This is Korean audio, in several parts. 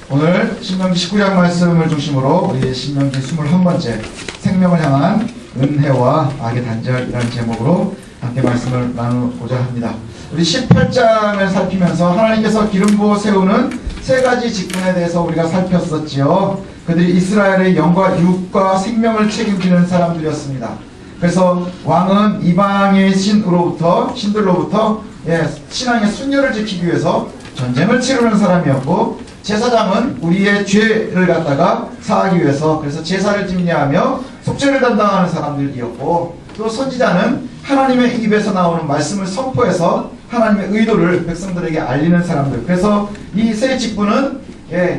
오늘 신명기 19장 말씀을 중심으로 우리 신명기 21번째 생명을 향한 은혜와 악의 단절이라는 제목으로 함께 말씀을 나누고자 합니다. 우리 18장을 살피면서 하나님께서 기름 부어 세우는 세 가지 직분에 대해서 우리가 살폈었지요. 그들이 이스라엘의 영과 육과 생명을 책임지는 사람들이었습니다. 그래서 왕은 이방의 신들로부터 신앙의 순결을 지키기 위해서 전쟁을 치르는 사람이었고, 제사장은 우리의 죄를 갖다가 사하기 위해서 그래서 제사를 집례하며 속죄를 담당하는 사람들이었고, 또 선지자는 하나님의 입에서 나오는 말씀을 선포해서 하나님의 의도를 백성들에게 알리는 사람들. 그래서 이 세 직분은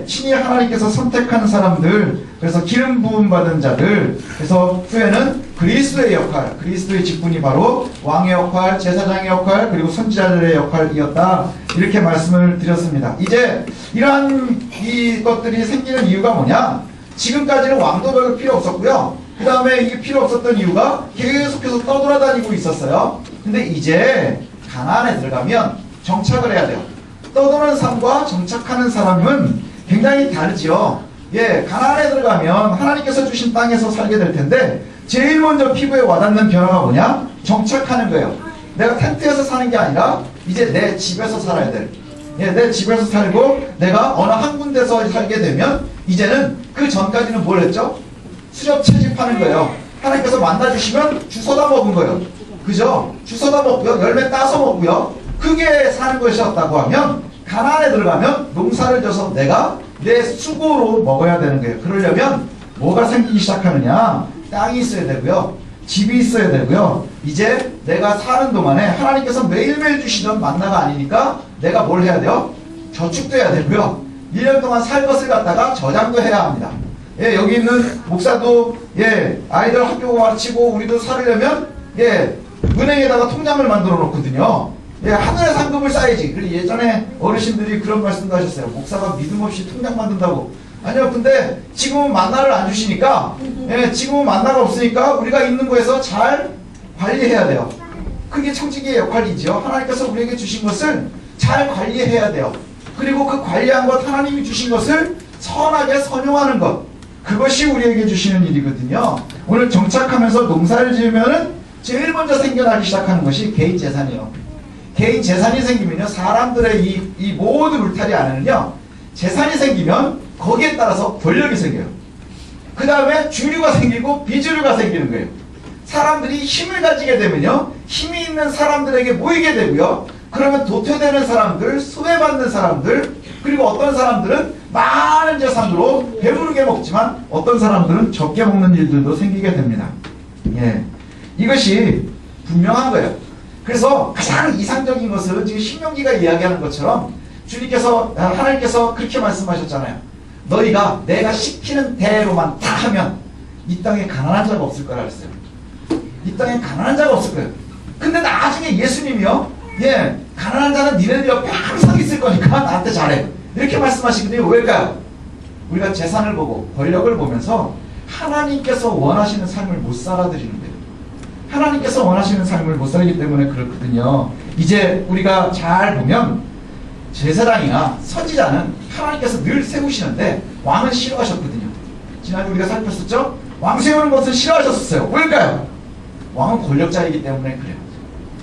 친히 하나님께서 선택한 사람들, 그래서 기름 부음 받은 자들, 그래서 후에는 그리스도의 역할, 그리스도의 직분이 바로 왕의 역할, 제사장의 역할, 그리고 선지자들의 역할이었다, 이렇게 말씀을 드렸습니다. 이제 이러한 것들이 생기는 이유가 뭐냐? 지금까지는 왕도 별로 필요 없었고요. 그 다음에 이게 필요 없었던 이유가 계속해서 떠돌아다니고 있었어요. 근데 이제 가나안에 들어가면 정착을 해야 돼요. 떠도는 삶과 정착하는 사람은 굉장히 다르지요. 가나안에 들어가면 하나님께서 주신 땅에서 살게 될 텐데, 제일 먼저 피부에 와닿는 변화가 뭐냐? 정착하는 거예요. 내가 텐트에서 사는 게 아니라 이제 내 집에서 살아야 돼. 내 집에서 살고 내가 어느 한 군데서 살게 되면 이제는 그 전까지는 뭘 했죠? 수렵 채집하는 거예요. 하나님께서 만나주시면 주워다 먹은 거예요. 그죠? 주워다 먹고요. 열매 따서 먹고요. 그게 사는 것이었다고 하면, 가나안에 들어가면 농사를 져서 내가 내 수고로 먹어야 되는 거예요. 그러려면 뭐가 생기기 시작하느냐? 땅이 있어야 되고요. 집이 있어야 되고요. 이제 내가 사는 동안에 하나님께서 매일매일 주시던 만나가 아니니까 내가 뭘 해야 돼요? 저축도 해야 되고요. 1년 동안 살 것을 갖다가 저장도 해야 합니다. 여기 있는 목사도 아이들 학교 가르치고 우리도 살으려면 은행에다가 통장을 만들어 놓거든요. 하늘의 상급을 쌓아야지. 그리고 예전에 어르신들이 그런 말씀도 하셨어요. 목사가 믿음 없이 통장 만든다고. 아니요, 근데 지금은 만나를 안 주시니까, 지금은 만나가 없으니까 우리가 있는 곳에서 잘 관리해야 돼요. 그게 청지기의 역할이죠. 하나님께서 우리에게 주신 것을 잘 관리해야 돼요. 그리고 그 관리한 것, 하나님이 주신 것을 선하게 선용하는 것, 그것이 우리에게 주시는 일이거든요. 오늘 정착하면서 농사를 지으면은 제일 먼저 생겨나기 시작하는 것이 개인 재산이에요. 개인 재산이 생기면요, 사람들의 이 모든 울타리 안에는요, 재산이 생기면 거기에 따라서 권력이 생겨요. 그 다음에 주류가 생기고 비주류가 생기는 거예요. 사람들이 힘을 가지게 되면요, 힘이 있는 사람들에게 모이게 되고요. 그러면 도태되는 사람들, 소외받는 사람들, 그리고 어떤 사람들은 많은 재산으로 배부르게 먹지만 어떤 사람들은 적게 먹는 일들도 생기게 됩니다. 이것이 분명한 거예요. 그래서 가장 이상적인 것은 지금 신명기가 이야기하는 것처럼 하나님께서 그렇게 말씀하셨잖아요. 너희가 내가 시키는 대로만 다 하면 이 땅에 가난한 자가 없을 거라 그랬어요. 이 땅에 가난한 자가 없을 거예요. 근데 나중에 예수님이요, 가난한 자는 니네들 옆에 항상 있을 거니까 나한테 잘해, 이렇게 말씀하시거든요. 왜일까요? 우리가 재산을 보고 권력을 보면서 하나님께서 원하시는 삶을 못 살아드리는 거예요. 하나님께서 원하시는 삶을 못 살기 때문에 그렇거든요. 이제 우리가 잘 보면 제사장이나 선지자는 하나님께서 늘 세우시는데 왕은 싫어하셨거든요. 지난주 우리가 살폈었죠? 왕 세우는 것을 싫어하셨어요. 왜일까요? 왕은 권력자이기 때문에 그래요.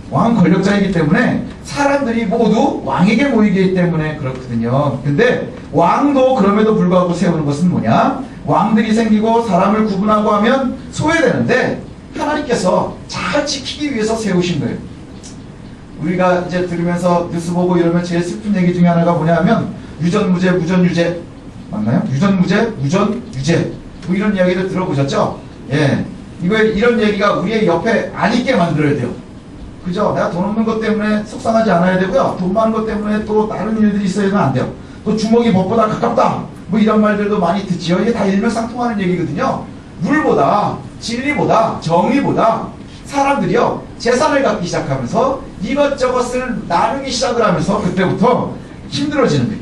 왕은 권력자이기 때문에 사람들이 모두 왕에게 모이기 때문에 그렇거든요. 근데 왕도 그럼에도 불구하고 세우는 것은 뭐냐? 왕들이 생기고 사람을 구분하고 하면 소외되는데 하나님께서 잘 지키기 위해서 세우신 거예요. 우리가 이제 들으면서 뉴스 보고 이러면 제일 슬픈 얘기 중에 하나가 뭐냐 하면 유전무죄, 무전유죄, 맞나요? 유전무죄, 무전유죄, 뭐 이런 이야기를 들어보셨죠? 이런 얘기가 우리의 옆에 안 있게 만들어야 돼요. 그죠? 내가 돈 없는 것 때문에 속상하지 않아야 되고요. 돈 많은 것 때문에 또 다른 일들이 있어야는 안 돼요. 또 주먹이 법보다 가깝다, 뭐 이런 말들도 많이 듣지요. 이게 다 일맥상통하는 얘기거든요. 룰보다, 진리보다, 정의보다 사람들이요, 재산을 갖기 시작하면서 이것저것을 나누기 시작을 하면서 그때부터 힘들어지는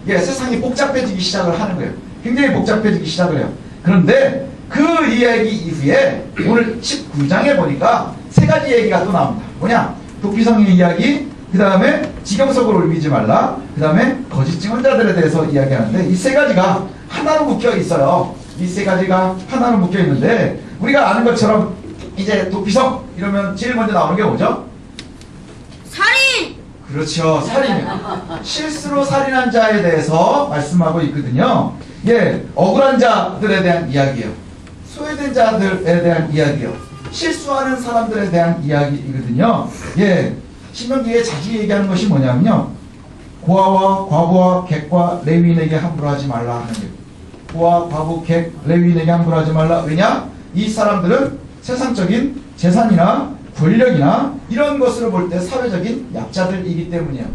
거예요. 세상이 복잡해지기 시작을 하는 거예요. 굉장히 복잡해지기 시작을 해요. 그런데 그 이야기 이후에 오늘 19장에 보니까 세 가지 얘기가 또 나옵니다. 뭐냐? 도피성의 이야기, 그 다음에 지경석을 올리지 말라. 그 다음에 거짓 증언자들에 대해서 이야기하는데 이 세 가지가 하나로 묶여 있어요. 이 세 가지가 하나로 묶여 있는데 우리가 아는 것처럼 이제 도피성 이러면 제일 먼저 나오는 게 뭐죠? 살인! 그렇죠. 살인이요. 실수로 살인한 자에 대해서 말씀하고 있거든요. 예, 억울한 자들에 대한 이야기예요. 소외된 자들에 대한 이야기예요. 실수하는 사람들에 대한 이야기이거든요. 예, 신명기에 자주 얘기하는 것이 뭐냐면요. 고아와 과부와 객과 레위인에게 함부로 하지 말라 하는 거예요. 고아, 과부, 객, 레위인에게 함부로 하지 말라. 왜냐? 이 사람들은 세상적인 재산이나 권력이나 이런 것으로 볼 때 사회적인 약자들이기 때문이에요.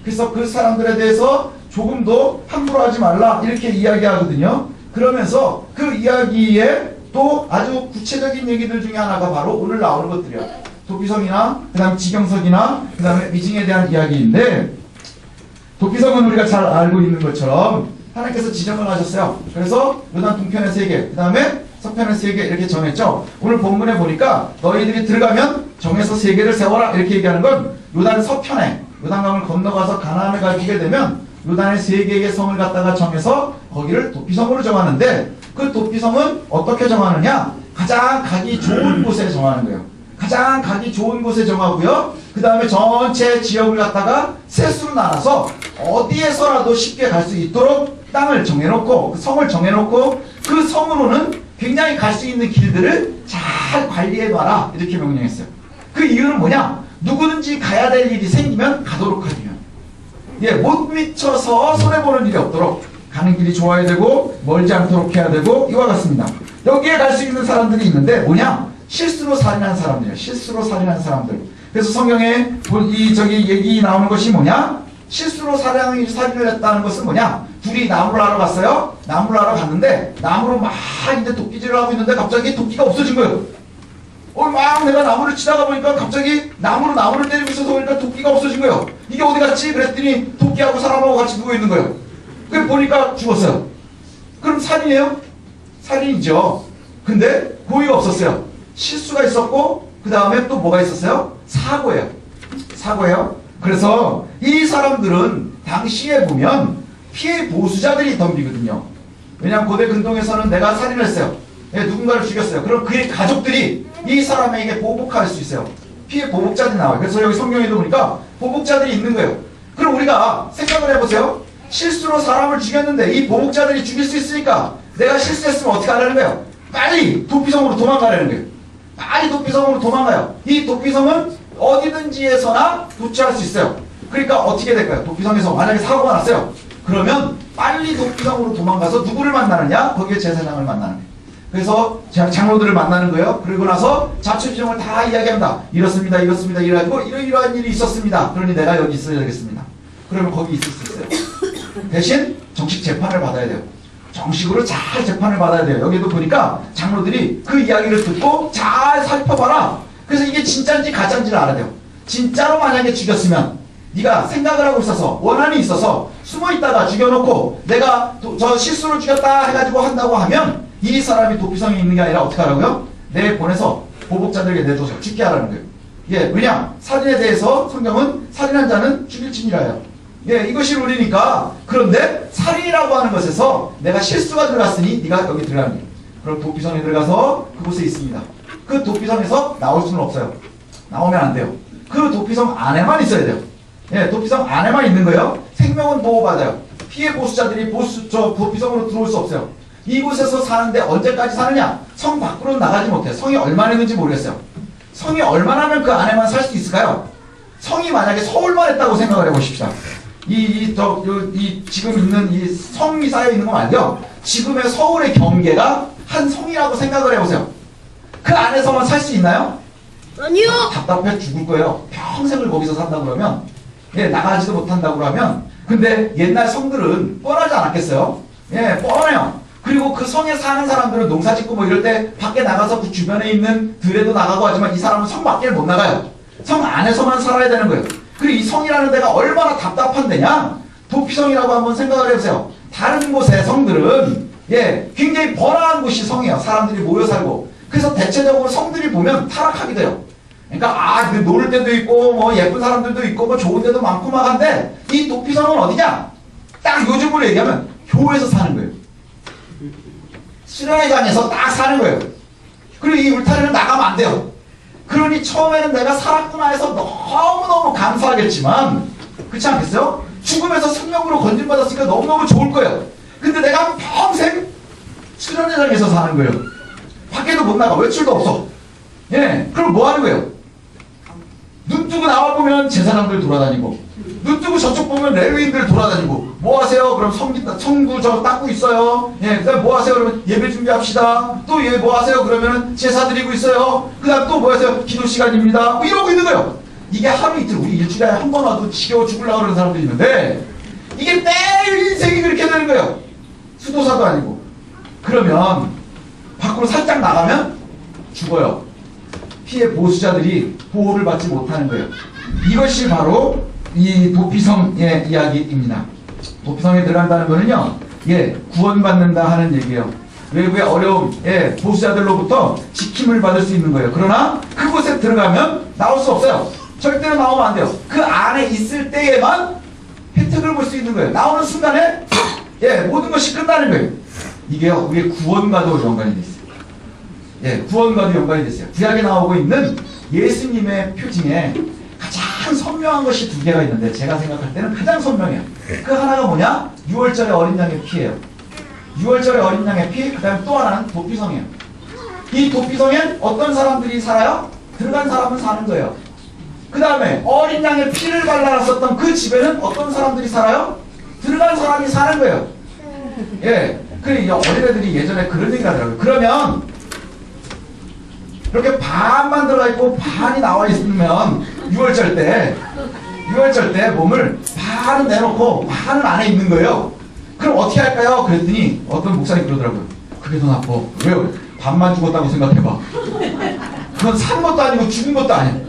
그래서 그 사람들에 대해서 조금도 함부로 하지 말라 이렇게 이야기하거든요. 그러면서 그 이야기에 또 아주 구체적인 얘기들 중에 하나가 바로 오늘 나오는 것들이에요. 도피성이나 그 다음에 지경석이나 그 다음에 미징에 대한 이야기인데 도피성은 우리가 잘 알고 있는 것처럼 하나님께서 지정을 하셨어요. 그래서 요단 동편의 3개, 그 다음에 서편의 3개 이렇게 정했죠. 오늘 본문에 보니까 너희들이 들어가면 정해서 3개를 세워라 이렇게 얘기하는 건 요단 서편에 요단강을 건너가서 가나안을 가게 되면 요단의 3개의 성을 갖다가 정해서 거기를 도피성으로 정하는데 그 도피성은 어떻게 정하느냐? 가장 가기 좋은 곳에 정하는 거예요. 가장 가기 좋은 곳에 정하고요. 그 다음에 전체 지역을 갖다가 셋으로 나눠서 어디에서라도 쉽게 갈 수 있도록 땅을 정해놓고 그 성을 정해놓고 그 성으로는 굉장히 갈 수 있는 길들을 잘 관리해놔라 이렇게 명령했어요. 그 이유는 뭐냐? 누구든지 가야 될 일이 생기면 가도록 하기 위한. 예, 못 미쳐서 손해보는 일이 없도록 가는 길이 좋아야 되고 멀지 않도록 해야 되고 이와 같습니다. 여기에 갈 수 있는 사람들이 있는데 뭐냐? 실수로 살인한 사람들이에요. 실수로 살인한 사람들. 그래서 성경에 저기 얘기 나오는 것이 뭐냐? 실수로 살인을 했다는 것은 뭐냐? 둘이 나무를 하러 갔어요. 나무를 하러 갔는데 나무로 막 이제 도끼질을 하고 있는데 갑자기 도끼가 없어진 거예요. 막 내가 나무를 치다가 보니까 갑자기 나무를 때리고 있어서 보니까 도끼가 없어진 거예요. 이게 어디 갔지? 그랬더니 도끼하고 사람하고 같이 누워있는 거예요. 그래 보니까 죽었어요. 그럼 살인이에요? 살인이죠. 근데 고의가 없었어요. 실수가 있었고 그 다음에 또 뭐가 있었어요? 사고예요. 사고예요. 그래서 이 사람들은 당시에 보면 피해 보수자들이 덤비거든요. 왜냐하면 고대 근동에서는 내가 살인을 했어요. 누군가를 죽였어요. 그럼 그의 가족들이 이 사람에게 보복할 수 있어요. 피해 보복자들이 나와요. 그래서 여기 성경에도 보니까 보복자들이 있는 거예요. 그럼 우리가 생각을 해보세요. 실수로 사람을 죽였는데 이 보복자들이 죽일 수 있으니까 내가 실수했으면 어떻게 하려는 거예요? 빨리 도피성으로 도망가려는 거예요. 빨리 도피성으로 도망가요. 이 도피성은 어디든지에서나 도취할 수 있어요. 그러니까 어떻게 될까요? 도피성에서 만약에 사고가 났어요. 그러면 빨리 도피성으로 도망가서 누구를 만나느냐? 거기에 제사장을 만나는 거예요. 그래서 장로들을 만나는 거예요. 그리고 나서 자초지종을 다 이야기합니다. 이렇습니다. 이렇습니다. 이래가지고 이러이러한 일이 있었습니다. 그러니 내가 여기 있어야 되겠습니다. 그러면 거기 있을 수 있어요. 대신 정식 재판을 받아야 돼요. 정식으로 잘 재판을 받아야 돼요. 여기도 보니까 장로들이 그 이야기를 듣고 잘 살펴봐라. 그래서 이게 진짜인지 가짜인지를 알아야 돼요. 진짜로 만약에 죽였으면 네가 생각을 하고 있어서 원한이 있어서 숨어있다가 죽여놓고 내가 저 실수로 죽였다 해가지고 한다고 하면 이 사람이 도피성에 있는 게 아니라 어떻게 하라고요? 내보내서 보복자들에게 내줘서 죽게 하라는 거예요. 예, 왜냐? 살인에 대해서 성경은 살인한 자는 죽일지니라 해요. 예, 이것이 룰이니까. 그런데 살인이라고 하는 것에서 내가 실수가 들어갔으니 네가 여기 들어가는 거예요. 그럼 도피성에 들어가서 그곳에 있습니다. 그 도피성에서 나올 수는 없어요. 나오면 안 돼요. 그 도피성 안에만 있어야 돼요. 예, 도피성 안에만 있는 거예요. 생명은 보호받아요. 피해 보수자들이 도피성으로 들어올 수 없어요. 이곳에서 사는데 언제까지 사느냐? 성 밖으로 나가지 못해요. 성이 얼마나 있는지 모르겠어요. 성이 얼마나면 그 안에만 살 수 있을까요? 성이 만약에 서울만 했다고 생각을 해보십시다. 지금 있는 이 성이 쌓여 있는 거 말이요. 지금의 서울의 경계가 한 성이라고 생각을 해보세요. 그 안에서만 살 수 있나요? 아니요. 답답해 죽을 거예요. 평생을 거기서 산다 그러면. 예, 나가지도 못한다고 그러면. 근데 옛날 성들은 뻔하지 않았겠어요? 예, 뻔해요. 그리고 그 성에 사는 사람들은 농사 짓고 뭐 이럴 때 밖에 나가서 그 주변에 있는 들에도 나가고 하지만 이 사람은 성 밖에 못 나가요. 성 안에서만 살아야 되는 거예요. 그리고 이 성이라는 데가 얼마나 답답한 데냐? 도피성이라고 한번 생각을 해보세요. 다른 곳의 성들은 예, 굉장히 번화한 곳이 성이에요. 사람들이 모여 살고. 그래서 대체적으로 성들이 보면 타락하게 돼요. 그러니까 노를 때도 있고 뭐 예쁜 사람들도 있고 뭐 좋은 데도 많고 막 한데 이 도피성은 어디냐? 딱 요즘으로 얘기하면 교회에서 사는 거예요. 수련회장에서 딱 사는 거예요. 그리고 이 울타리는 나가면 안 돼요. 그러니 처음에는 내가 살았구나 해서 너무너무 감사하겠지만 그렇지 않겠어요? 죽음에서 생명으로 건진받았으니까 너무너무 좋을 거예요. 근데 내가 평생 수련회장에서 사는 거예요. 밖에도 못 나가. 외출도 없어. 예, 그럼 뭐 하는 거예요? 눈 뜨고 나와 보면 제사장들 돌아다니고, 눈 뜨고 저쪽 보면 레위인들 돌아다니고, 뭐 하세요? 그럼 성구 저 닦고 있어요. 예, 그 다음 뭐 하세요? 그러면 예배 준비합시다. 또 예, 뭐 하세요? 그러면 제사 드리고 있어요. 그 다음 또 뭐 하세요? 기도 시간입니다. 뭐 이러고 있는 거예요. 이게 하루 이틀, 우리 일주일에 한 번 와도 지겨워 죽으려고 그러는 사람들이 있는데, 이게 매일 인생이 그렇게 되는 거예요. 수도사도 아니고. 그러면, 밖으로 살짝 나가면 죽어요. 피해 보수자들이 보호를 받지 못하는 거예요. 이것이 바로 이 도피성의 이야기입니다. 도피성에 들어간다는 거는요, 예, 구원받는다 하는 얘기예요. 외부의 어려움, 예, 보수자들로부터 지킴을 받을 수 있는 거예요. 그러나 그곳에 들어가면 나올 수 없어요. 절대로 나오면 안 돼요. 그 안에 있을 때에만 혜택을 볼 수 있는 거예요. 나오는 순간에 예, 모든 것이 끝나는 거예요. 이게요, 우리의 구원과도 연관이 돼 있어요. 예, 구원과도 연관이 됐어요. 구약에 나오고 있는 예수님의 표징에 가장 선명한 것이 두 개가 있는데 제가 생각할 때는 가장 선명해요. 그 하나가 뭐냐? 6월절의 어린 양의 피예요. 6월절의 어린 양의 피, 그 다음에 또 하나는 도피성이에요. 이 도피성엔 어떤 사람들이 살아요? 들어간 사람은 사는 거예요. 그 다음에 어린 양의 피를 발라놨었던 그 집에는 어떤 사람들이 살아요? 들어간 사람이 사는 거예요. 예, 그래 어린애들이 예전에 그런 얘기를 하더라고요. 그러면 이렇게 반만 들어가 있고 반이 나와 있으면 6월절 때 몸을 반은 내놓고 반은 안에 있는 거예요. 그럼 어떻게 할까요? 그랬더니 어떤 목사님이 그러더라고요. 그게 더 나빠. 왜요? 반만 죽었다고 생각해봐. 그건 산 것도 아니고 죽은 것도 아니야.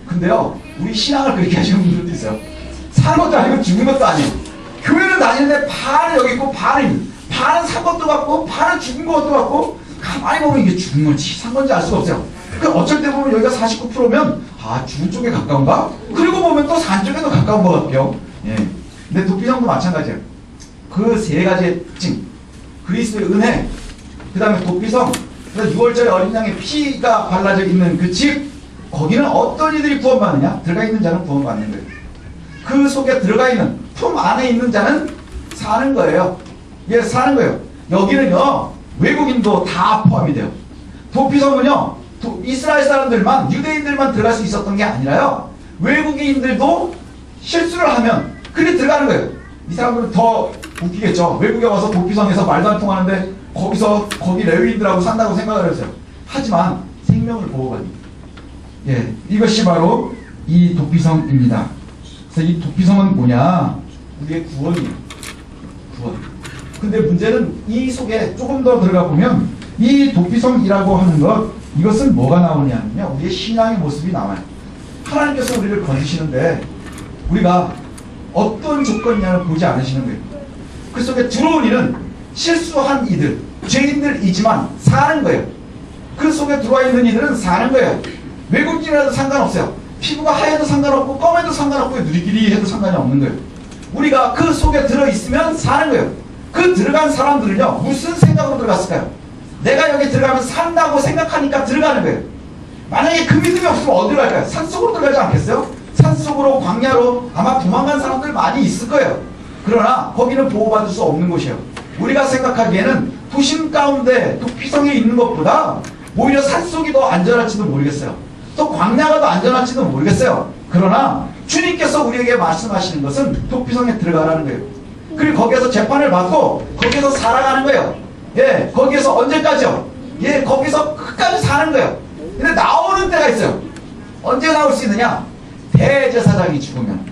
근데요, 우리 신앙을 그렇게 하시는 분들도 있어요. 산 것도 아니고 죽은 것도 아니에요. 교회는 다니는데 반은 여기 있고 반은 산 것도 같고 반은 죽은 것도 같고 가만히 보면 이게 죽은 건지 산 건지 알 수가 없어요. 그러니까 어쩔 때 보면 여기가 49%면 죽은 쪽에 가까운가? 그리고 보면 또 산 쪽에도 가까운 것 같아요. 예. 근데 도피성도 마찬가지예요. 그 세 가지의 특징, 그리스도의 은혜, 그 다음에 도피성, 그 다음에 6월절에 어린 양의 피가 발라져 있는 그 집, 거기는 어떤 이들이 구원받느냐? 들어가 있는 자는 구원받는 거예요. 그 속에 들어가 있는, 품 안에 있는 자는 사는 거예요. 예, 사는 거예요. 여기는요, 외국인도 다 포함이 돼요. 도피성은요, 이스라엘 사람들만, 유대인들만 들어갈 수 있었던 게 아니라요, 외국인들도 실수를 하면 그게 들어가는 거예요. 이 사람들은 더 웃기겠죠. 외국에 와서 도피성에서 말도 안 통하는데 거기 레위인들하고 산다고 생각을 했어요. 하지만 생명을 보호받습니다. 예, 이것이 바로 이 도피성입니다. 그래서 이 도피성은 뭐냐? 우리의 구원이에요. 구원. 근데 문제는 이 속에 조금 더 들어가 보면 이 도피성이라고 하는 것, 이것은 뭐가 나오냐면요, 우리의 신앙의 모습이 나와요. 하나님께서 우리를 건지시는데 우리가 어떤 조건이냐를 보지 않으시는 거예요. 그 속에 들어온 이는 실수한 이들, 죄인들이지만 사는 거예요. 그 속에 들어와 있는 이들은 사는 거예요. 외국인이라도 상관없어요. 피부가 하얘도 상관없고 검해도 상관없고 누리끼리 해도 상관이 없는 거예요. 우리가 그 속에 들어있으면 사는 거예요. 그 들어간 사람들은요, 무슨 생각으로 들어갔을까요? 내가 여기 들어가면 산다고 생각하니까 들어가는 거예요. 만약에 그 믿음이 없으면 어디로 갈까요? 산속으로 들어가지 않겠어요? 산속으로, 광야로 아마 도망간 사람들 많이 있을 거예요. 그러나 거기는 보호받을 수 없는 곳이에요. 우리가 생각하기에는 도심 가운데 도피성에 있는 것보다 오히려 산속이 더 안전할지도 모르겠어요. 또 광야가 더 안전할지도 모르겠어요. 그러나 주님께서 우리에게 말씀하시는 것은 도피성에 들어가라는 거예요. 그리고 거기에서 재판을 받고 거기에서 살아가는 거예요. 예, 거기에서 언제까지요? 예, 거기서 끝까지 사는 거예요. 근데 나오는 때가 있어요. 언제 나올 수 있느냐? 대제사장이 죽으면.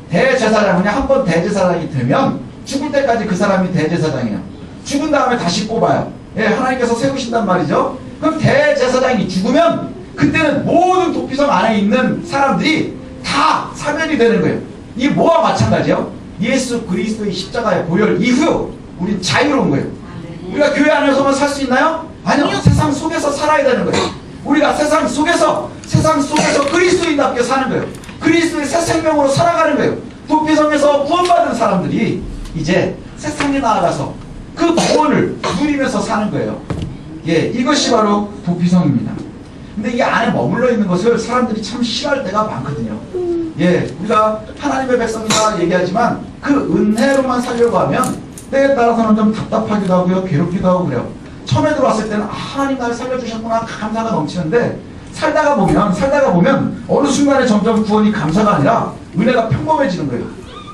대제사장은 한번 대제사장이 되면 죽을 때까지 그 사람이 대제사장이에요. 죽은 다음에 다시 뽑아요. 예, 하나님께서 세우신단 말이죠. 그럼 대제사장이 죽으면 그때는 모든 도피성 안에 있는 사람들이 다 사면이 되는 거예요. 이게 뭐와 마찬가지예요? 예수 그리스도의 십자가의 보혈 이후 우린 자유로운 거예요. 우리가 교회 안에서만 살 수 있나요? 아니요. 세상 속에서 살아야 되는 거예요. 우리가 세상 속에서 그리스도인답게 사는 거예요. 그리스도의 새 생명으로 살아가는 거예요. 도피성에서 구원받은 사람들이 이제 세상에 나아가서 그 구원을 누리면서 사는 거예요. 예, 이것이 바로 도피성입니다. 근데 이 안에 머물러 있는 것을 사람들이 참 싫어할 때가 많거든요. 예, 우리가 하나님의 백성이다 얘기하지만 그 은혜로만 살려고 하면 때에 따라서는 좀 답답하기도 하고요, 괴롭기도 하고 그래요. 처음에 들어왔을 때는 하나님 나를 살려주셨구나 감사가 넘치는데 살다가 보면 어느 순간에 점점 구원이 감사가 아니라 은혜가 평범해지는 거예요.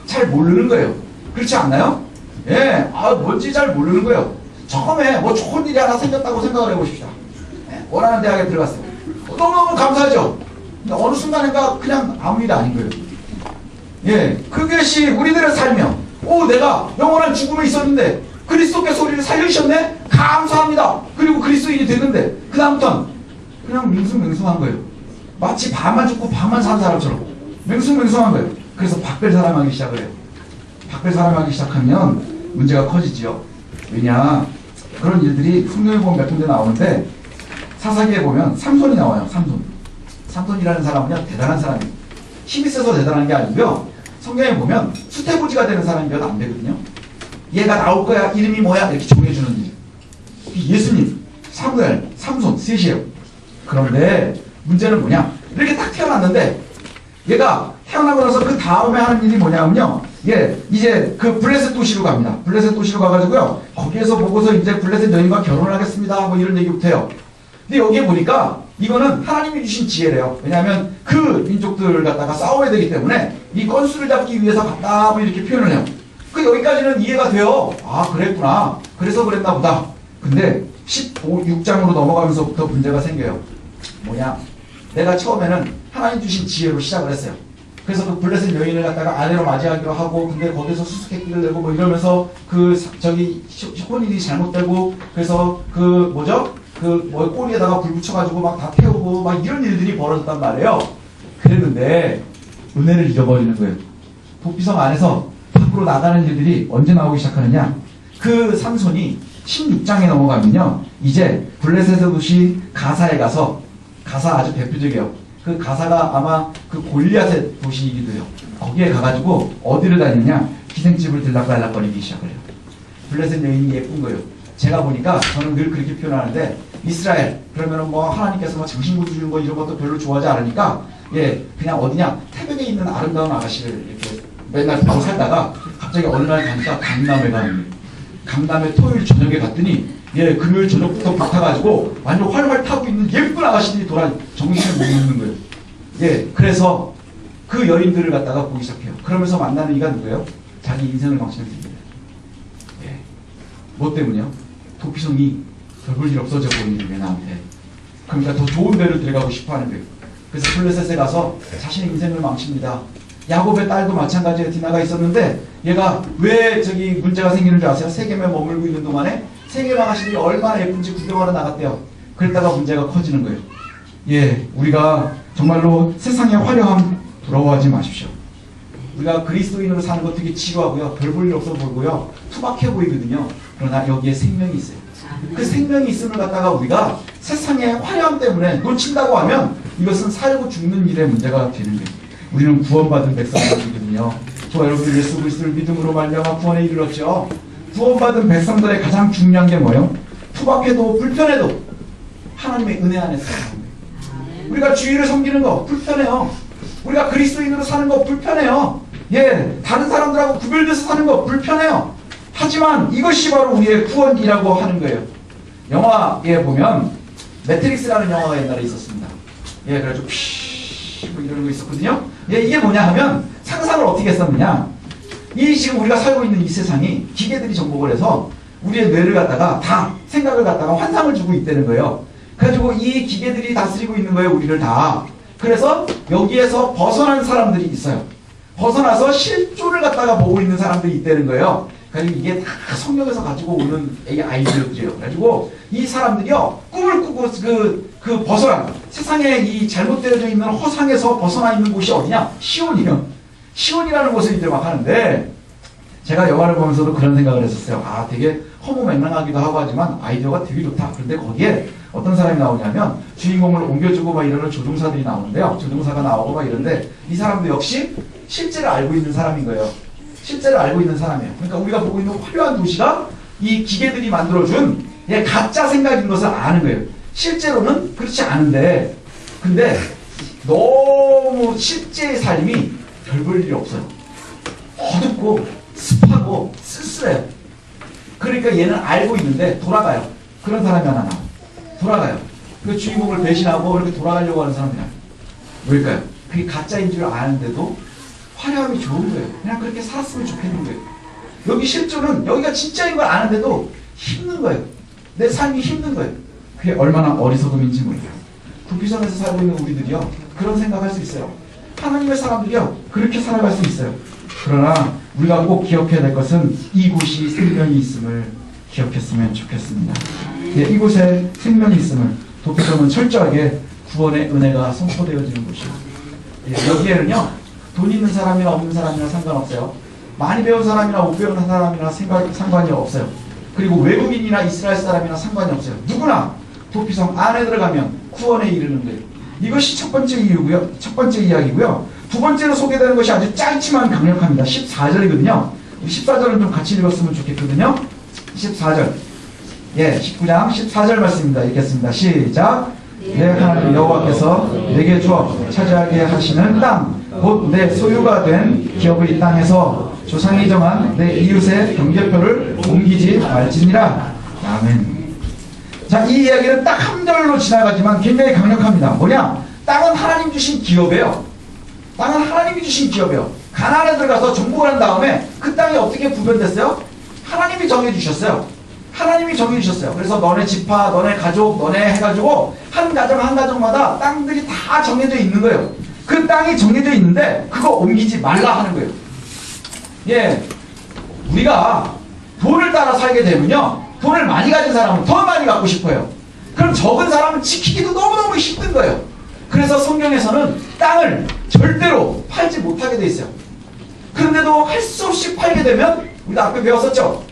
잘 모르는 거예요. 그렇지 않나요? 예, 뭔지 잘 모르는 거예요. 처음에 뭐 좋은 일이 하나 생겼다고 생각을 해보십시다. 예, 원하는 대학에 들어갔어요. 너무너무 감사하죠. 근데 어느 순간인가 그냥 아무 일 아닌 거예요. 예, 그것이 우리들의 삶이요. 내가 영원한 죽음에 있었는데 그리스도께서 우리를 살려주셨네? 감사합니다. 그리고 그리스도인이 되는데 그 다음부터는 그냥 맹숭맹숭한 거예요. 마치 반만 죽고 반만 산 사람처럼 맹숭맹숭한 거예요. 그래서 밖을 사랑하기 시작을 해요. 밖을 사랑하기 시작하면 문제가 커지지요. 왜냐, 그런 일들이 성경에 보면 몇 군데 나오는데 사사기에 보면 삼손이 나와요. 삼손이라는 사람은요 대단한 사람이에요. 힘이 세서 대단한 게 아니고요, 성경에 보면 수태부지가 되는 사람이 몇 안 되거든요. 얘가 나올 거야, 이름이 뭐야, 이렇게 정해주는 일. 예수님, 사무엘, 삼손 셋이에요. 그런데 문제는 뭐냐, 이렇게 딱 태어났는데 얘가 태어나고 나서 그 다음에 하는 일이 뭐냐면요, 이제 그 블레셋 도시로 갑니다. 블레셋 도시로 가가지고요, 거기에서 보고서 이제 블레셋 여인과 결혼을 하겠습니다, 뭐 이런 얘기부터 해요. 근데 여기에 보니까 이거는 하나님이 주신 지혜래요. 왜냐하면 그 민족들 갖다가 싸워야 되기 때문에 이 건수를 잡기 위해서 갔다, 뭐 이렇게 표현을 해요. 그 여기까지는 이해가 돼요. 그랬구나, 그래서 그랬나 보다. 근데 16장으로 넘어가면서부터 문제가 생겨요. 뭐냐, 내가 처음에는 하나님 주신 지혜로 시작을 했어요. 그래서 그 블레셋 여인을 갖다가 아내로 맞이하기로 하고, 근데 거기서 수수께끼를 내고 뭐 이러면서 혼인이 잘못되고, 그래서 꼬리에다가 불 붙여가지고 막 다 태우고 막 이런 일들이 벌어졌단 말이에요. 그랬는데 은혜를 잃어버리는 거예요. 도피성 안에서 밖으로 나가는 일들이 언제 나오기 시작하느냐, 그 삼손이 16장에 넘어가면요, 이제 블레셋의 도시 가사에 가서, 가사 아주 대표적이에요. 그 가사가 아마 그 골리앗의 도시이기도 해요. 거기에 가가지고 어디를 다니냐, 기생집을 들락달락거리기 시작을 해요. 블레셋 여인이 예쁜 거예요. 제가 보니까 저는 늘 그렇게 표현하는데, 이스라엘 그러면은 뭐 하나님께서 뭐 장신구도 주는 거 이런 것도 별로 좋아하지 않으니까, 그냥 어디냐, 태백에 있는 아름다운 아가씨를 이렇게 맨날 보고 살다가 갑자기 어느 날 가니까 강남에 가는 거예요. 강남에 토요일 저녁에 갔더니 금요일 저녁부터 붙어가지고 완전 활활 타고 있는 예쁜 아가씨들이 정신을 못 놓는 거예요. 그래서 그 여인들을 갖다가 보기 시작해요. 그러면서 만나는 이가 누구예요? 자기 인생을 망치는 분입니다. 뭐 때문이요? 도피성이 별 볼 일 없어져 보이는 게 나한테. 그러니까 더 좋은 데를 들어가고 싶어 하는 거예요. 그래서 블레셋에 가서 자신의 인생을 망칩니다. 야곱의 딸도 마찬가지로 디나가 있었는데, 얘가 왜 문제가 생기는 줄 아세요? 세겜에 머물고 있는 동안에 세겜 아가씨들이 얼마나 예쁜지 구경하러 나갔대요. 그랬다가 문제가 커지는 거예요. 우리가 정말로 세상의 화려함 부러워하지 마십시오. 우리가 그리스도인으로 사는 거 되게 지루하고요, 별 볼 일 없어 보이고요, 투박해 보이거든요. 그러나 여기에 생명이 있어요. 그 생명이 있음을 갖다가 우리가 세상의 화려함 때문에 놓친다고 하면 이것은 살고 죽는 일의 문제가 되는 거예요. 우리는 구원받은 백성들이거든요. 저와 여러분들 예수 그리스도를 믿음으로 말미암아 구원에 이르렀죠. 구원받은 백성들의 가장 중요한 게 뭐예요? 투박해도 불편해도 하나님의 은혜 안에 사는 거예요. 우리가 주의를 섬기는 거 불편해요. 우리가 그리스도인으로 사는 거 불편해요. 다른 사람들하고 구별돼서 사는 거 불편해요. 하지만 이것이 바로 우리의 구원이라고 하는 거예요. 영화에 보면 매트릭스라는 영화가 옛날에 있었습니다. 그래가지고 뭐 이런 거 있었거든요. 이게 뭐냐 하면, 상상을 어떻게 했었느냐, 지금 우리가 살고 있는 이 세상이 기계들이 정복을 해서 우리의 뇌를 갖다가 다 생각을 갖다가 환상을 주고 있다는 거예요. 그래가지고 이 기계들이 다스리고 있는 거예요, 우리를 다. 그래서 여기에서 벗어난 사람들이 있어요. 벗어나서 실존을 갖다가 보고 있는 사람들이 있다는 거예요. 그래서 이게 다 성경에서 가지고 오는 아이디어들이에요. 그래가지고 이 사람들이요, 꿈을 꾸고 그 벗어난, 세상에 이 잘못되어져 있는 허상에서 벗어나 있는 곳이 어디냐? 시온이요. 시온이라는 곳을 이제 막 하는데, 제가 영화를 보면서도 그런 생각을 했었어요. 되게 허무맹랑하기도 하고 하지만 아이디어가 되게 좋다. 그런데 거기에 어떤 사람이 나오냐면 주인공을 옮겨주고 막 이러는 조종사들이 나오는데요. 조종사가 나오고 막 이러는데 이 사람도 역시 실제를 알고 있는 사람인 거예요. 실제를 알고 있는 사람이에요. 그러니까 우리가 보고 있는 화려한 도시가 이 기계들이 만들어준 가짜 생각인 것을 아는 거예요. 실제로는 그렇지 않은데 근데 너무 실제의 삶이 별 볼 일이 없어요. 어둡고 습하고 쓸쓸해요. 그러니까 얘는 알고 있는데 돌아가요. 그런 사람이 하나 나와요. 돌아가요. 그 주인공을 배신하고 이렇게 돌아가려고 하는 사람이야. 왜일까요? 그게 가짜인 줄 아는데도 화려함이 좋은 거예요. 그냥 그렇게 살았으면 좋겠는 거예요. 여기 실존은 여기가 진짜인 걸 아는데도 힘든 거예요. 내 삶이 힘든 거예요. 그게 얼마나 어리석음인지 모르겠어요. 부피선에서 살고 있는 우리들이요. 그런 생각할 수 있어요. 하나님의 사람들이요. 그렇게 살아갈 수 있어요. 그러나 우리가 꼭 기억해야 될 것은 이곳이 생명이 있음을 기억했으면 좋겠습니다. 예, 이곳에 생명이 있음을 도피성은 철저하게 구원의 은혜가 선포되어지는 곳이에요. 예, 여기에는요. 돈 있는 사람이나 없는 사람이나 상관없어요. 많이 배운 사람이나 못 배운 사람이나 상관이 없어요. 그리고 외국인이나 이스라엘 사람이나 상관이 없어요. 누구나 도피성 안에 들어가면 구원에 이르는 거예요. 이것이 첫 번째 이유고요. 첫 번째 이야기고요. 두 번째로 소개되는 것이 아주 짧지만 강력합니다. 14절이거든요. 14절은 좀 같이 읽었으면 좋겠거든요. 14절. 예, 19장 14절 말씀입니다. 읽겠습니다. 시작. 내 하나님 여호와께서 내게 주어 차지하게 하시는 땅, 곧 내 소유가 된 기업을 이 땅에서 조상이 정한 내 이웃의 경계표를 옮기지 말지니라. 아멘. 자, 이 이야기는 딱 한 절로 지나가지만 굉장히 강력합니다. 뭐냐? 땅은 하나님 주신 기업이에요. 땅은 하나님이 주신 기업이에요. 가나안에 들어가서 정복을 한 다음에 그 땅이 어떻게 구별됐어요? 하나님이 정해주셨어요. 하나님이 정해주셨어요. 그래서 너네 지파, 너네 가족, 너네 해가지고 한 가정 한 가정마다 땅들이 다 정해져 있는 거예요. 그 땅이 정해져 있는데 그거 옮기지 말라 하는 거예요. 예, 우리가 돈을 따라 살게 되면요, 돈을 많이 가진 사람은 더 많이 갖고 싶어요. 그럼 적은 사람은 지키기도 너무너무 힘든 거예요. 그래서 성경에서는 땅을 절대로 팔지 못하게 돼 있어요. 그런데도 할 수 없이 팔게 되면, 우리가 앞에 배웠었죠?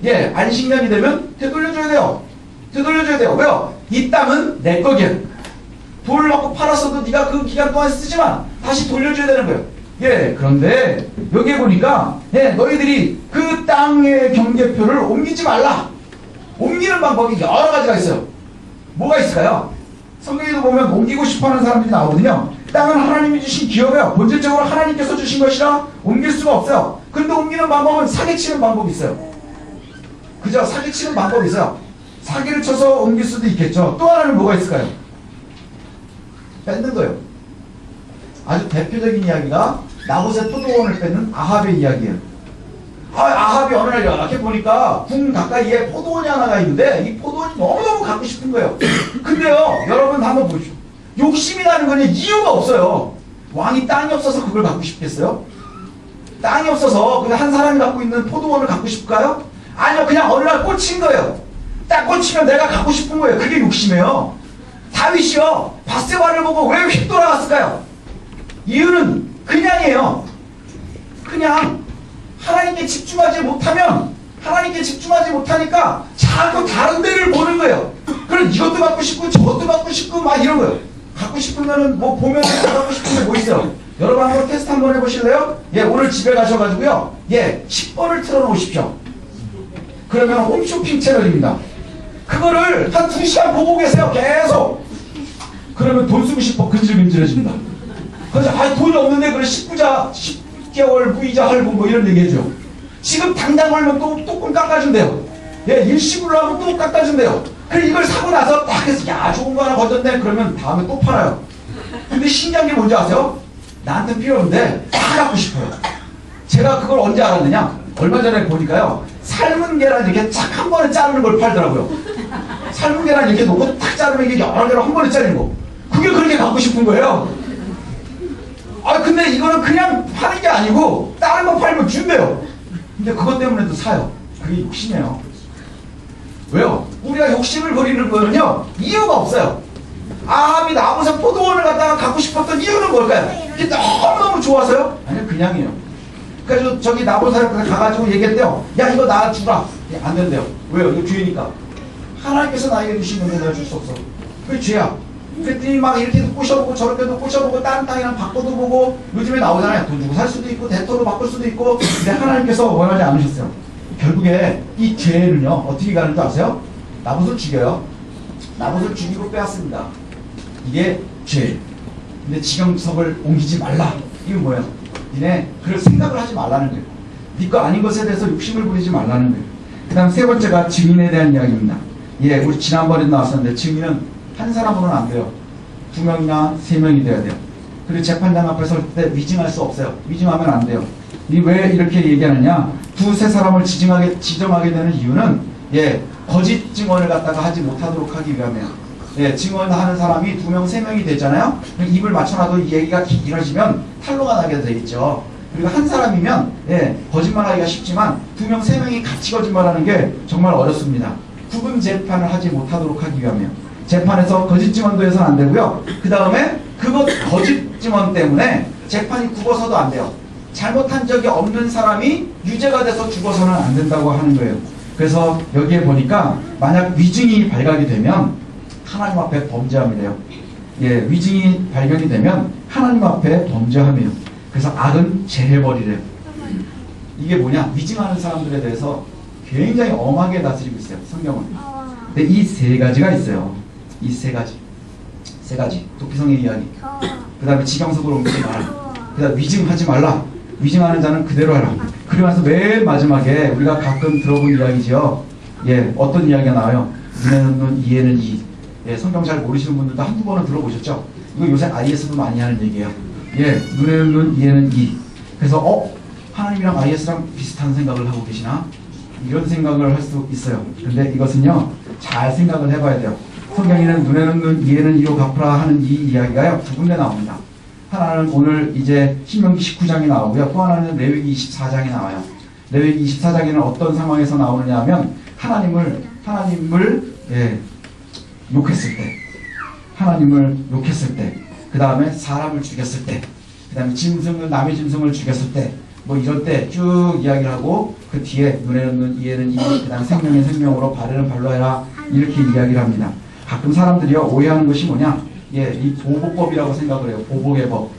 예, 안식년이 되면 되돌려줘야 돼요. 되돌려줘야 돼요. 왜요? 이 땅은 내 거기에. 돈을 받고 팔았어도 네가 그 기간 동안 쓰지만 다시 돌려줘야 되는 거예요. 예, 그런데 여기에 보니까 예, 너희들이 그 땅의 경계표를 옮기지 말라. 옮기는 방법이 여러 가지가 있어요. 뭐가 있을까요? 성경에도 보면 옮기고 싶어하는 사람들이 나오거든요. 땅은 하나님이 주신 기업이에요. 본질적으로 하나님께서 주신 것이라 옮길 수가 없어요. 그런데 옮기는 방법은 사기치는 방법이 있어요. 그죠? 사기치는 방법이 있어요. 사기를 쳐서 옮길 수도 있겠죠. 또 하나는 뭐가 있을까요? 뺏는 거예요. 아주 대표적인 이야기가 나봇의 포도원을 뺏는 아합의 이야기예요. 아합이 어느 날 이렇게 보니까 궁 가까이에 포도원이 하나가 있는데 이 포도원이 너무너무 갖고 싶은 거예요. 근데요, 여러분 한번 보십시오. 욕심이 나는 거는 이유가 없어요. 왕이 땅이 없어서 그걸 갖고 싶겠어요? 땅이 없어서 그냥 한 사람이 갖고 있는 포도원을 갖고 싶을까요? 아니요, 그냥 어느 날 꽂힌 거예요. 딱 꽂히면 내가 갖고 싶은 거예요. 그게 욕심이에요. 다윗이요, 바세바를 보고 왜 휙 돌아갔을까요? 이유는 그냥이에요. 그냥 하나님께 집중하지 못하면, 하나님께 집중하지 못하니까 자꾸 다른 데를 보는 거예요. 그럼 이것도 갖고 싶고 저것도 갖고 싶고 막 이런 거예요. 갖고 싶으면은 뭐 보면 갖고 싶은 게 뭐 있어요? 여러분 한번 테스트 한번 해보실래요? 예, 오늘 집에 가셔가지고요, 예, 10번을 틀어놓으십시오. 그러면 홈쇼핑 채널입니다. 그거를 한 2시간 보고 계세요. 계속. 그러면 돈 쓰고 싶어 근질근질해집니다. 그래서 돈이 없는데 그래 10개월 무이자 할부 뭐 이런 얘기해줘요. 지금 당장 걸면 또 조금 깎아준대요. 예, 일시불로 하면 또 깎아준대요. 그래 이걸 사고 나서 딱 해서 야 좋은 거 하나 거뒀네. 그러면 다음에 또 팔아요. 근데 신기한 게 뭔지 아세요? 나한테는 필요 없는데 다 갖고 싶어요. 제가 그걸 언제 알았느냐? 얼마 전에 보니까요, 삶은 계란 이렇게 착 한 번에 자르는 걸 팔더라고요. 삶은 계란 이렇게 놓고 탁 자르면 이게 여러 개로 한 번에 자르는 거. 그게 그렇게 갖고 싶은 거예요. 아, 근데 이거는 그냥 파는 게 아니고 다른 거 팔면 준대요. 근데 그것 때문에도 사요. 그게 욕심이에요. 왜요? 우리가 욕심을 부리는 거는요, 이유가 없어요. 아합이 나무새 포도원을 갖다가 갖고 싶었던 이유는 뭘까요? 이게 너무너무 좋아서요? 아니요, 그냥이에요. 그래서 저기 나무새 가가지고 얘기했대요. 야, 이거 나 주라. 안 된대요. 왜요? 이거 주인이니까. 하나님께서 나에게 주신 건데 내가 줄 수 없어. 그게 죄야. 그랬더니 막 이렇게도 꼬셔보고 저렇게도 꼬셔보고 다른 땅이랑 바꿔도 보고 요즘에 나오잖아요. 돈 주고 살 수도 있고 대토로 바꿀 수도 있고. 근데 하나님께서 원하지 않으셨어요. 결국에 이 죄는요 어떻게 가는 줄 아세요? 나봇을 죽여요. 나봇을 죽이고 빼앗습니다. 이게 죄. 근데 지경석을 옮기지 말라. 이건 뭐예요? 니네 그럴 생각을 하지 말라는 거예요. 네 거 아닌 것에 대해서 욕심을 부리지 말라는 거예요. 그 다음 세 번째가 증인에 대한 이야기입니다. 예, 우리 지난번에 나왔었는데 증인은 한 사람으로는 안 돼요. 2명이나 3명이 돼야 돼요. 그리고 재판장 앞에 설 때 위증할 수 없어요. 위증하면 안 돼요. 이 왜 이렇게 얘기하느냐? 2-3 사람을 지정하게 되는 이유는 예, 거짓 증언을 갖다가 하지 못하도록 하기 위함이에요. 예, 증언하는 사람이 2명, 3명이 되잖아요. 입을 맞춰놔도 이 얘기가 길어지면 탄로가 나게 되겠죠. 그리고 한 사람이면 예, 거짓말하기가 쉽지만 2명, 3명이 같이 거짓말하는 게 정말 어렵습니다. 구분 재판을 하지 못하도록 하기 위함이에요. 재판에서 거짓 증언도 해서는 안 되고요. 그 다음에 그것 거짓 증언 때문에 재판이 굽어서도 안 돼요. 잘못한 적이 없는 사람이 유죄가 돼서 죽어서는 안 된다고 하는 거예요. 그래서 여기에 보니까 만약 위증이 발각이 되면 하나님 앞에 범죄함이래요. 예, 위증이 발견이 되면 하나님 앞에 범죄함이에요. 그래서 악은 제해버리래요. 이게 뭐냐? 위증하는 사람들에 대해서 굉장히 엄하게 다스리고 있어요. 성경은. 근데 이 세 가지가 있어요. 이 세 가지. 세 가지. 도피성의 이야기. 그 다음에 지경석으로 옮기지 마라. 그 다음에 위증하지 말라. 위증하는 자는 그대로 하라. 그러면서 맨 마지막에 우리가 가끔 들어본 이야기죠. 예, 어떤 이야기가 나와요? 눈에는 눈, 이에는 이. 예, 성경 잘 모르시는 분들도 한두 번은 들어보셨죠? 이거 요새 IS도 많이 하는 얘기예요. 예, 눈에는 눈, 이에는 이. 그래서 하나님이랑 IS랑 비슷한 생각을 하고 계시나? 이런 생각을 할 수 있어요. 근데 이것은요, 잘 생각을 해봐야 돼요. 성경에는 눈에는 눈, 이에는 이로 갚으라 하는 이 이야기가요, 두 군데 나옵니다. 하나는 오늘 이제 신명기 19장이 나오고요. 또 하나는 레위기 24장이 나와요. 레위기 24장에는 어떤 상황에서 나오느냐 하면 하나님을 예, 욕했을 때, 하나님을 욕했을 때, 그 다음에 사람을 죽였을 때, 그 다음에 남의 짐승을 죽였을 때, 뭐 이럴 때 쭉 이야기를 하고 그 뒤에 눈에는 눈, 이에는 이, 그 다음에 생명의 생명으로 발에는 발로 해라 이렇게 이야기를 합니다. 가끔 사람들이요 오해하는 것이 뭐냐? 예, 이 보복법이라고 생각을 해요. 보복의 법.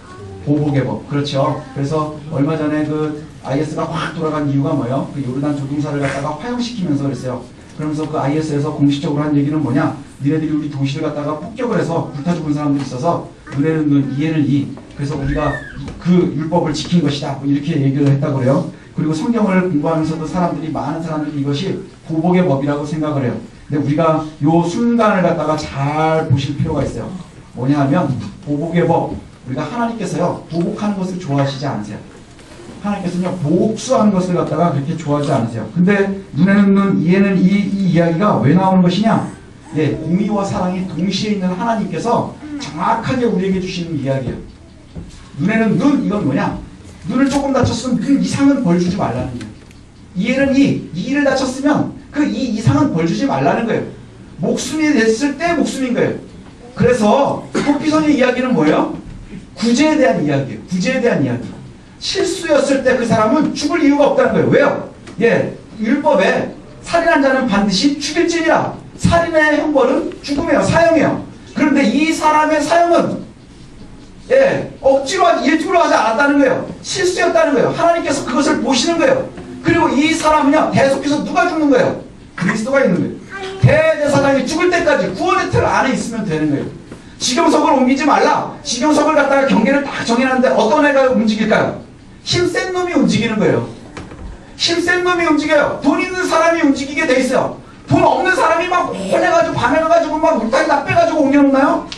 보복의 법. 그렇죠. 그래서 얼마 전에 그 IS가 확 돌아간 이유가 뭐예요? 그 요르단 조종사를 갖다가 화형시키면서 그랬어요. 그러면서 그 IS에서 공식적으로 한 얘기는 뭐냐? 니네들이 우리 도시를 갖다가 폭격을 해서 불타 죽은 사람들이 있어서 눈에는 눈, 이에는 이. 그래서 우리가 그 율법을 지킨 것이다. 뭐 이렇게 얘기를 했다고 그래요. 그리고 성경을 공부하면서도 많은 사람들이 이것이 보복의 법이라고 생각을 해요. 근데 우리가 요 순간을 갖다가 잘 보실 필요가 있어요. 뭐냐 하면 보복의 법. 우리가 하나님께서요 보복하는 것을 좋아하시지 않으세요. 하나님께서는요 복수하는 것을 갖다가 그렇게 좋아하지 않으세요. 근데 눈에는 눈, 이에는 이 이야기가 왜 나오는 것이냐? 예, 공의와 사랑이 동시에 있는 하나님께서 정확하게 우리에게 주시는 이야기예요. 눈에는 눈, 이건 뭐냐? 눈을 조금 다쳤으면 그 이상은 벌 주지 말라는 거예요. 이에는 이를 다쳤으면 그 이 이상은 벌 주지 말라는 거예요. 목숨이 됐을 때 목숨인 거예요. 그래서 도피성의 이야기는 뭐예요? 구제에 대한 이야기예요. 구제에 대한 이야기. 실수였을 때 그 사람은 죽을 이유가 없다는 거예요. 왜요? 예, 율법에 살인한 자는 반드시 죽일지니라. 살인의 형벌은 죽음이에요. 사형이에요. 그런데 이 사람의 사형은 예, 억지로 일부러 하지 않았다는 거예요. 실수였다는 거예요. 하나님께서 그것을 보시는 거예요. 그리고 이 사람은요, 계속해서 누가 죽는 거예요? 그리스도가 있는 거예요. 대제사장이 죽을 때까지 구원의 틀 안에 있으면 되는 거예요. 지경석을 옮기지 말라. 지경석을 갖다가 경계를 딱 정해놨는데 어떤 애가 움직일까요? 힘센 놈이 움직이는 거예요. 힘센 놈이 움직여요. 돈 있는 사람이 움직이게 돼 있어요. 돈 없는 사람이 막 혼내가지고 밤에가지고 막 울타리 다 빼가지고 옮겨놓나요?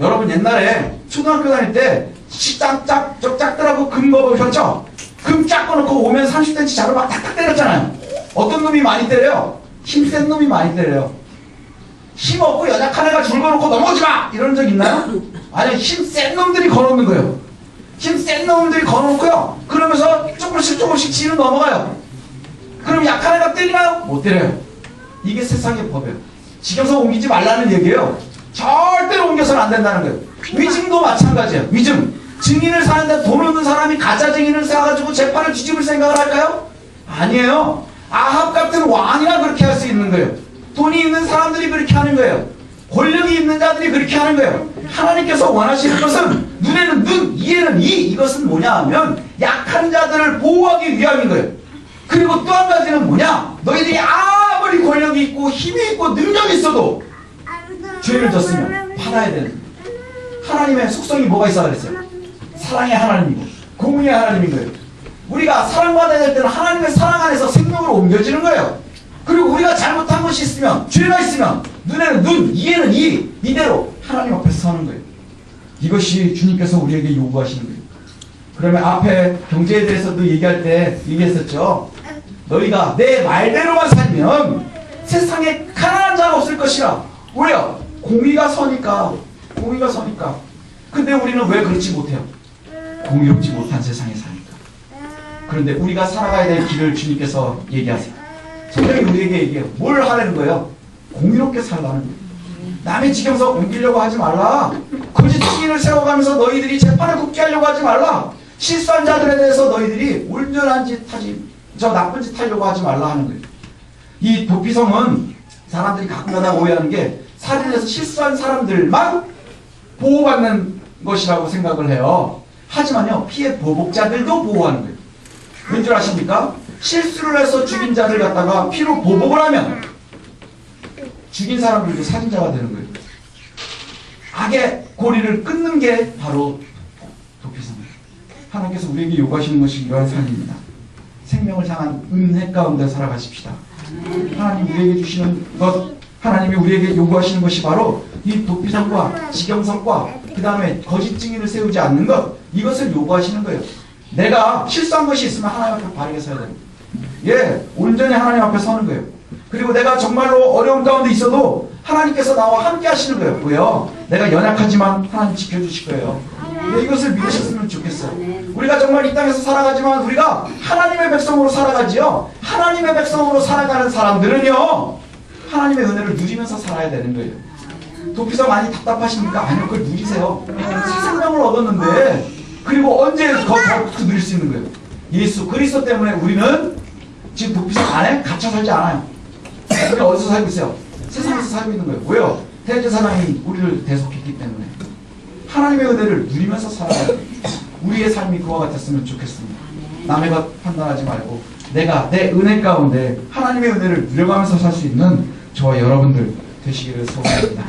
여러분 옛날에 초등학교 다닐 때 짝짝짝짝더라고 금 거보셨죠? 금 짝 꺼놓고 오면 30cm 자루 막 탁탁 때렸잖아요. 어떤 놈이 많이 때려요? 힘센 놈이 많이 때려요. 힘없고 연약한 애가 줄 거놓고 넘어오지 마! 이런 적 있나요? 아니 힘센 놈들이 걸어놓는 거예요. 힘센 놈들이 걸어놓고요. 그러면서 조금씩 지는 넘어가요. 그럼 약한 애가 때리나요? 못 때려요. 이게 세상의 법이에요. 지경석 옮기지 말라는 얘기예요. 절대로 옮겨서는 안 된다는 거예요. 위증도 마찬가지예요. 위증. 증인을 사는데 돈 없는 사람이 가짜 증인을 사가지고 재판을 뒤집을 생각을 할까요? 아니에요. 아합 같은 왕이나 그렇게 할 수 있는 거예요. 돈이 있는 사람들이 사람들이 그렇게 하는 거예요. 권력이 있는 자들이 그렇게 하는 거예요. 하나님께서 원하시는 것은 눈에는 눈, 이에는 이. 이것은 뭐냐 하면 약한 자들을 보호하기 위함인 거예요. 그리고 또 한 가지는 뭐냐? 너희들이 아무리 권력이 있고 힘이 있고 능력이 있어도 죄를 졌으면 받아야 되는 거예요. 하나님의 속성이 뭐가 있어야 그랬어요? 사랑의 하나님이고 공의의 하나님인 거예요. 우리가 사랑받아야 될 때는 하나님의 사랑 안에서 생명으로 옮겨지는 거예요. 그리고 우리가 잘못한 것이 있으면, 죄가 있으면 눈에는 눈, 이에는 이. 이대로 하나님 앞에 서는 거예요. 이것이 주님께서 우리에게 요구하시는 거예요. 그러면 앞에 경제에 대해서도 얘기할 때 얘기했었죠. 너희가 내 말대로만 살면 세상에 가난한 자가 없을 것이라. 왜요? 공의가 서니까. 공의가 서니까. 근데 우리는 왜 그렇지 못해요? 공의롭지 못한 세상에 사니까. 그런데 우리가 살아가야 될 길을 주님께서 얘기하세요. 성경이 우리에게 얘기해요. 뭘 하라는 거예요? 공의롭게 살라는 거예요. 남의 지경석 옮기려고 하지 말라. 거짓 증인을 세워가면서 너희들이 재판을 굽게 하려고 하지 말라. 실수한 자들에 대해서 너희들이 온전한 짓 하지, 저 나쁜 짓 하려고 하지 말라 하는 거예요. 이 도피성은 사람들이 가끔가다 오해하는 게 살인해서 실수한 사람들만 보호받는 것이라고 생각을 해요. 하지만요, 피해 보복자들도 보호하는 거예요. 왠 줄 아십니까? 실수를 해서 죽인 자를 갖다가 피로 보복을 하면 죽인 사람들도 살인자가 되는 거예요. 악의 고리를 끊는 게 바로 도피성이에요. 하나님께서 우리에게 요구하시는 것이 이러한 삶입니다. 생명을 향한 은혜 가운데 살아가십시다. 하나님 우리에게 주시는 것, 하나님이 우리에게 요구하시는 것이 바로 이 도피성과 지경성과 그 다음에 거짓 증인을 세우지 않는 것, 이것을 요구하시는 거예요. 내가 실수한 것이 있으면 하나님 앞에 바르게 서야 됩니다. 예, 온전히 하나님 앞에 서는 거예요. 그리고 내가 정말로 어려운 가운데 있어도 하나님께서 나와 함께 하시는 거예요. 왜요? 내가 연약하지만 하나님 지켜주실 거예요. 이것을 믿으셨으면 좋겠어요. 우리가 정말 이 땅에서 살아가지만 우리가 하나님의 백성으로 살아가지요. 하나님의 백성으로 살아가는 사람들은요, 하나님의 은혜를 누리면서 살아야 되는 거예요. 도피성 많이 답답하십니까? 아니요, 그걸 누리세요. 새 생명을 얻었는데, 그리고 언제 더 누릴 수 있는 거예요? 예수 그리스도 때문에 우리는 지금 도피성 안에 갇혀 살지 않아요. 우리 어디서 살고 있어요? 세상에서 살고 있는 거예요. 왜요? 대제사장이 우리를 대속했기 때문에. 하나님의 은혜를 누리면서 살아야 돼요. 우리의 삶이 그와 같았으면 좋겠습니다. 남의 것 판단하지 말고 내가 내 은혜 가운데 하나님의 은혜를 누려가면서 살 수 있는 저와 여러분들 되시기를 소원합니다.